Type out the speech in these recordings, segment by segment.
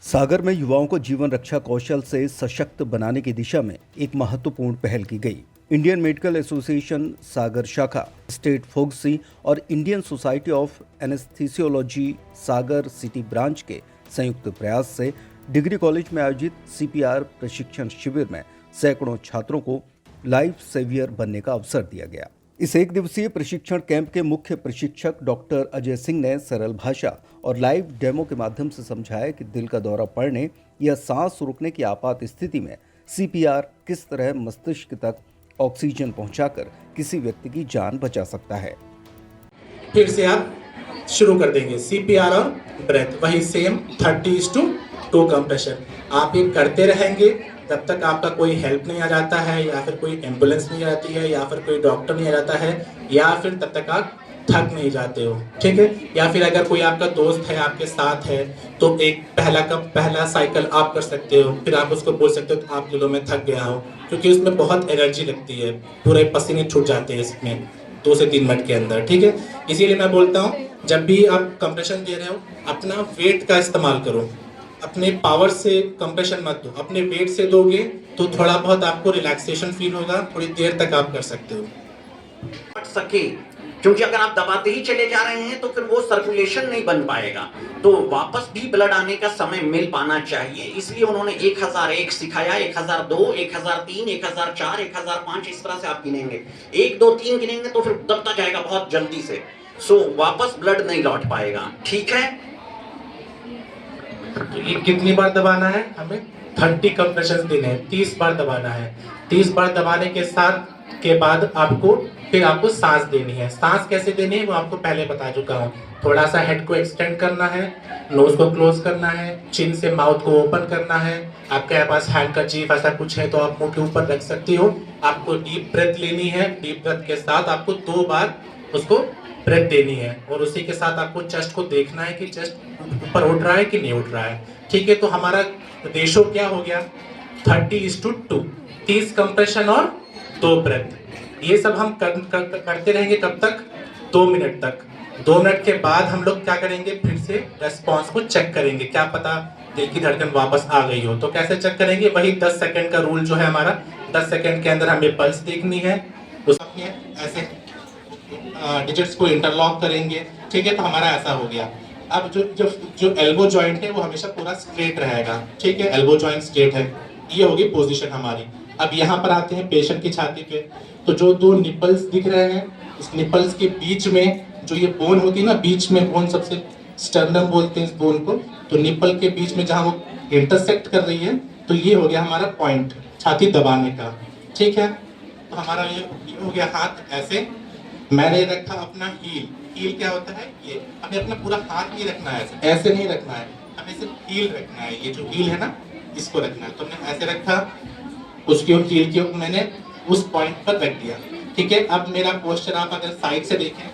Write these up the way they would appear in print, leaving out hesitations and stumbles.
सागर में युवाओं को जीवन रक्षा कौशल से सशक्त बनाने की दिशा में एक महत्वपूर्ण पहल की गई। इंडियन मेडिकल एसोसिएशन सागर शाखा, स्टेट फोक्सी और Indian society of anaesthesiology Sagar city branch के संयुक्त प्रयास से डिग्री कॉलेज में आयोजित सीपीआर प्रशिक्षण शिविर में सैकड़ों छात्रों को लाइफ सेवियर बनने का अवसर दिया गया। इस एक दिवसीय प्रशिक्षण कैंप के मुख्य प्रशिक्षक डॉक्टर अजय सिंह ने सरल भाषा और लाइव डेमो के माध्यम से समझाया कि दिल का दौरा पड़ने या सांस रुकने की आपात स्थिति में सीपीआर किस तरह मस्तिष्क तक ऑक्सीजन पहुंचाकर किसी व्यक्ति की जान बचा सकता है। फिर से आप शुरू कर देंगे सीपीआर और ब्रेथ, वही सेम 30:2 कंप्रेशन आप ये करते रहेंगे तब तक आपका कोई हेल्प नहीं आ जाता है, या फिर कोई एम्बुलेंस नहीं आती है, या फिर कोई डॉक्टर नहीं आ जाता है, या फिर तब तक आप थक नहीं जाते हो। ठीक है, या फिर अगर कोई आपका दोस्त है आपके साथ है तो एक पहला साइकिल आप कर सकते हो, फिर आप उसको बोल सकते हो कि आप किलो में थक गया हो, क्योंकि उसमें बहुत एनर्जी लगती है, पूरे पसीने छूट जाते हैं इसमें 2 से 3 मिनट के अंदर। ठीक है, इसीलिए मैं बोलता हूँ जब भी आप कंप्रेशन दे रहे हो अपना वेट का इस्तेमाल करो, अपने पावर से कंप्रेशन मत दो, अपने वेट से दोगे तो थोड़ा बहुत आपको रिलैक्सेशन फील होगा, थोड़ी देर तक आप कर सकते हो। हट सके, क्योंकि अगर आप दबाते ही चले जा रहे हैं तो फिर वो सर्कुलेशन नहीं बन पाएगा, तो वापस भी ब्लड आने का समय मिल पाना चाहिए। इसलिए उन्होंने 1001 सिखाया, 1002, 1003, 1004, 1005 इस तरह से आप गिनेंगे। 1 2 3 गिनेंगे तो फिर दबता जाएगा बहुत जल्दी से, सो वापस ब्लड नहीं लौट पाएगा। ठीक है, तो ये कितनी बार दबाना है? हमें 30 कंप्रेशन देने हैं, 30 बार दबाना है। 30 बार दबाने के बाद आपको सांस देनी है। सांस कैसे देनी है वो आपको पहले बता चुका हूँ। थोड़ा सा हेड को एक्सटेंड करना है, नोज को क्लोज करना है, चिन से माउथ को ओपन करना है। आपके पास हैंडकरचीफ ऐसा कुछ है तो आप मुंह के ऊपर रख सकती हो। आपको डीप ब्रेथ लेनी है, डीप ब्रेथ के साथ आपको 2 बार उसको ब्रेथ देनी है, और उसी के साथ आपको चेस्ट को देखना है कि चेस्ट ऊपर उठ रहा है कि नहीं उठ रहा है। ठीक है, तो हमारा रेशो क्या हो गया? 30:2, 30 कंप्रेशन और 2 ब्रेथ। ये सब हम करते रहेंगे कब तक? 2 मिनट तक। 2 मिनट के बाद हम लोग क्या करेंगे? फिर से रेस्पॉन्स को चेक करेंगे, क्या पता दिल की धड़कन वापस आ गई हो। तो कैसे चेक करेंगे? वही 10 सेकंड का रूल जो है हमारा, 10 सेकंड के अंदर हमें पल्स देखनी है, उसमें ऐसे डिजिट्स को इंटरलॉक करेंगे। ठीक है, तो हमारा ऐसा हो गया। अब जो एल्बो जॉइंट है वो हमेशा पूरा स्ट्रेट रहेगा। ठीक है, एल्बो जॉइंट स्ट्रेट है, ये होगी पोजीशन हमारी। अब यहाँ पर आते हैं पेशेंट की छाती पे, तो जो 2 निपल्स दिख रहे हैं, इस निपल्स के बीच में जो ये बोन होती है ना, बीच में बोन, सबसे स्टर्नम बोलते हैं इस बोन को, तो निपल के बीच में जहाँ वो इंटरसेक्ट कर रही है, तो ये हो गया हमारा पॉइंट छाती दबाने का। ठीक है, तो हमारा ये हो गया हाथ ऐसे। मैंने रखा अपना हील। हील क्या होता है? ये हमें अपना पूरा हाथ नहीं रखना है, ऐसे नहीं रखना है, हमें सिर्फ हील रखना है। ये जो हील है ना, इसको रखना है। तो हमने ऐसे रखा, उसके हील के मैंने उस पॉइंट पर रख दिया। ठीक है, अब मेरा पोस्चर आप अगर साइड से देखें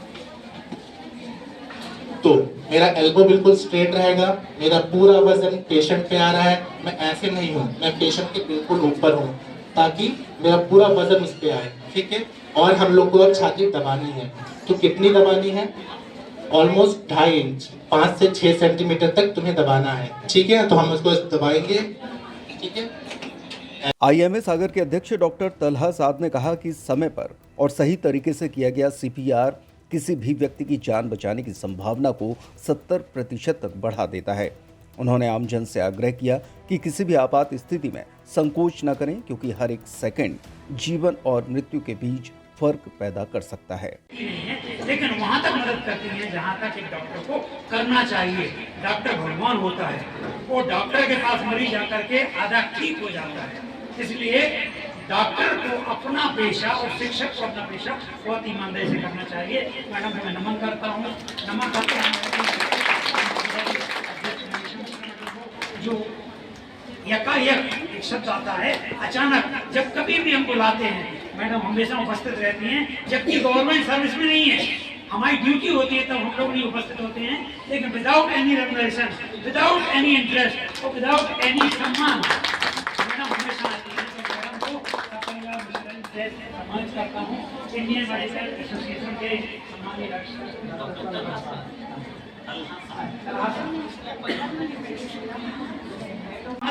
तो मेरा एल्बो बिल्कुल स्ट्रेट रहेगा, मेरा पूरा वजन पेशेंट पे आ रहा है। मैं ऐसे नहीं हूँ, मैं पेशेंट के बिल्कुल ऊपर हूँ, ताकि मेरा पूरा वजन उस पे आए। ठीक है, और हम लोग को अब छाती दबानी है, तो कितनी दबानी है? ऑलमोस्ट 2.5 इंच, 5 से 6 सेंटीमीटर तक तुम्हें दबाना है। ठीक है, तो हम उसको दबाएंगे। ठीक है, आईएमए सागर के अध्यक्ष डॉक्टर तलहा साद ने कहा कि समय पर और सही तरीके से किया गया सीपीआर किसी भी व्यक्ति की जान बचाने की संभावना को 70% तक बढ़ा देता है। उन्होंने आमजन से आग्रह किया कि किसी भी आपात स्थिति में संकोच न करें, क्योंकि हर एक सेकंड जीवन और मृत्यु के बीच फर्क पैदा कर सकता है। लेकिन वहाँ तक मदद करती है जहाँ तक एक डॉक्टर को करना चाहिए। डॉक्टर भगवान होता है, वो डॉक्टर के पास मरीज जाकर के आधा ठीक हो जाता है। इसलिए डॉक्टर को अपना पेशा और शिक्षक को अपना पेशा बहुत ईमानदारी से करना चाहिए। मैडम को मैं नमन करता हूँ। नमन करते हैं जो यकायक एक शब्द आता है अचानक, जब कभी भी हम बुलाते हैं मैडम हमेशा उपस्थित रहती हैं, जबकि गवर्नमेंट सर्विस में नहीं है। हमारी ड्यूटी होती है तब हम लोग नहीं उपस्थित होते हैं, लेकिन without any remuneration, without any interest और विदाउट एनी सम्मान मैडम हमेशा आती है। तो मैडम को सम्मानित करता हूँ। इंडियन मेडिकल एसोसिएशन के सम्मानित डॉक्टर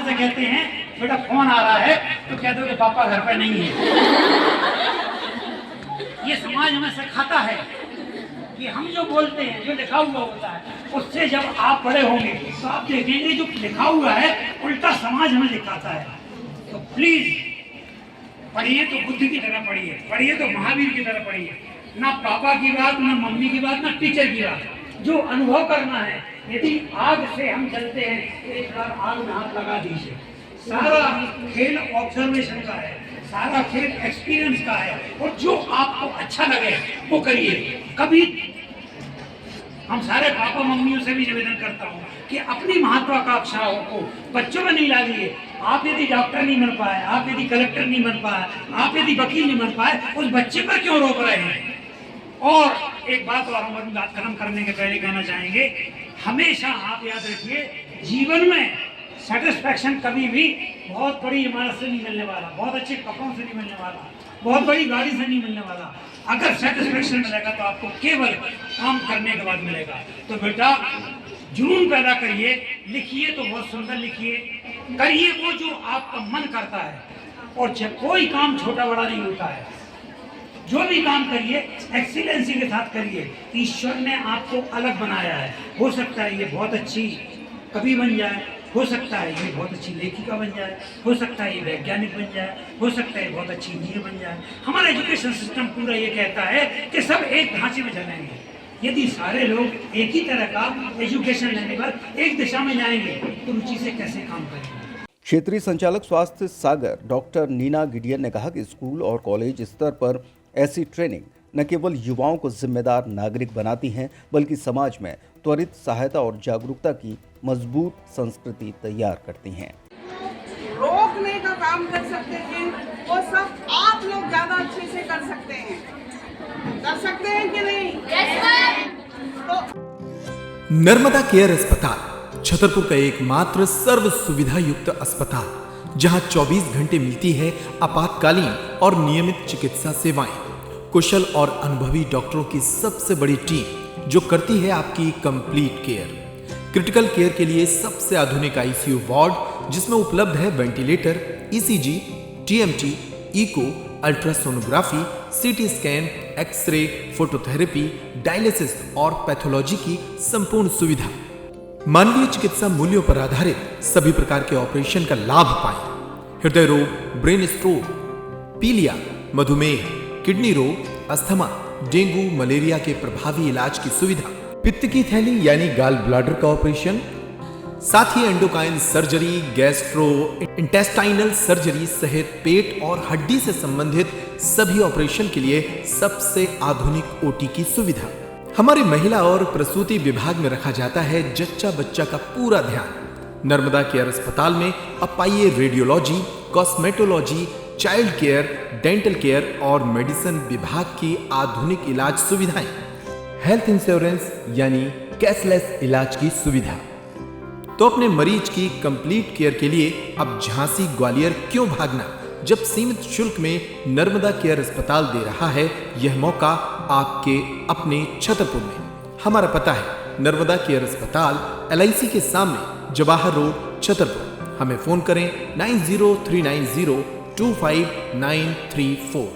वहां से कहते हैं बेटा फोन आ रहा है, तो कह दो कि पापा घर पे नहीं है। ये समाज हमें सिखाता है कि हम जो बोलते हैं, जो लिखा हुआ होता है, उससे जब आप बड़े होंगे तो आप देखेंगे जो लिखा हुआ है उल्टा समाज हमें दिखाता है। तो प्लीज पढ़िए तो बुद्ध की तरह पढ़िए, पढ़िए तो महावीर की तरह पढ़िए, ना पापा की बात, ना मम्मी की बात, ना टीचर की बात। जो अनुभव करना है, यदि आग से हम जलते हैं तो एक बार आग में हाथ लगा दीजिए। सारा खेल ऑब्जर्वेशन का है, सारा खेल एक्सपीरियंस का है, और जो आपको अच्छा लगे वो करिए। कभी हम सारे पापा मम्मियों से भी निवेदन करता हूँ कि अपनी महत्वाकांक्षाओं को बच्चों में नहीं डालिए। आप यदि डॉक्टर नहीं बन पाए, आप यदि कलेक्टर नहीं बन पाए, आप यदि वकील नहीं बन पाए, उस बच्चे पर क्यों रोक रहे हैं? और एक बात और हम अपनी बात खत्म करने के पहले कहना चाहेंगे, हमेशा आप याद रखिए, जीवन में सेटिस्फैक्शन कभी भी बहुत बड़ी इमारत से नहीं मिलने वाला, बहुत अच्छे कपड़ों से नहीं मिलने वाला, बहुत बड़ी गाड़ी से नहीं मिलने वाला। अगर सेटिस्फैक्शन मिलेगा तो आपको केवल काम करने के बाद मिलेगा। तो बेटा जुनून पैदा करिए, लिखिए तो बहुत सुंदर लिखिए, करिए वो जो आपका मन करता है, और कोई काम छोटा बड़ा नहीं होता है। जो भी काम करिए एक्सीलेंसी के साथ करिए। ईश्वर ने आपको अलग बनाया है। हो सकता है ये बहुत अच्छी कवि बन जाए, हो सकता है ये बहुत अच्छी लेखिका बन जाए, हो सकता है ये वैज्ञानिक बन जाए, हो सकता है ये बहुत अच्छी इंजीनियर बन जाए। हमारा एजुकेशन सिस्टम पूरा ये कहता है कि सब एक ढांचे में चलेंगे। यदि सारे लोग एक ही तरह का एजुकेशन लेने पर एक दिशा में जाएंगे तो रुचि से कैसे काम करेंगे? क्षेत्रीय संचालक स्वास्थ्य सागर डॉक्टर नीना गिडियन ने कहा कि स्कूल और कॉलेज स्तर पर ऐसी ट्रेनिंग न केवल युवाओं को जिम्मेदार नागरिक बनाती हैं, बल्कि समाज में त्वरित सहायता और जागरूकता की मजबूत संस्कृति तैयार करती हैं। रोकने का काम कर सकते हैं वो सब आप लोग ज्यादा अच्छे से कर सकते हैं कि नहीं? तो नर्मदा केयर अस्पताल छतरपुर का एकमात्र सर्व सुविधा युक्त अस्पताल, जहां 24 घंटे मिलती है आपातकालीन और नियमित चिकित्सा सेवाएं। कुशल और अनुभवी डॉक्टरों की सबसे बड़ी टीम जो करती है आपकी कंप्लीट केयर। क्रिटिकल केयर के लिए सबसे आधुनिक आईसीयू वार्ड, जिसमें उपलब्ध है ventilator, ECG, TMT, echo, ultrasonography, CT scan, x ray, phototherapy, dialysis और पैथोलॉजी की संपूर्ण सुविधा। मानवीय चिकित्सा मूल्यों पर आधारित सभी प्रकार के ऑपरेशन का लाभ पाएं। हृदय रोग, ब्रेन स्ट्रोक, पीलिया, मधुमेह, किडनी रोग, अस्थमा, डेंगू, मलेरिया के प्रभावी इलाज की सुविधा, पित्त की थैली यानी गाल ब्लैडर का ऑपरेशन, साथ ही endocrine surgery, gastro intestinal surgery सहित पेट और हड्डी से संबंधित सभी ऑपरेशन के लिए सबसे आधुनिक ओटी की सुविधा। हमारे महिला और प्रसूति विभाग में रखा जाता है जच्चा बच्चा का पूरा ध्यान। नर्मदा केयर अस्पताल में अब पाइए radiology, cosmetology, child care, dental care और मेडिसिन विभाग की आधुनिक इलाज सुविधाएं, हेल्थ इंश्योरेंस यानी कैशलेस इलाज की सुविधा। तो अपने मरीज की कंप्लीट केयर के लिए अब झांसी ग्वालियर क्यों भागना, जब सीमित शुल्क में नर्मदा केयर अस्पताल दे रहा है यह मौका आपके अपने छतरपुर में। हमारा पता है नर्मदा केयर अस्पताल LIC के सामने, जवाहर रोड, छतरपुर। हमें फोन करें 9039025934।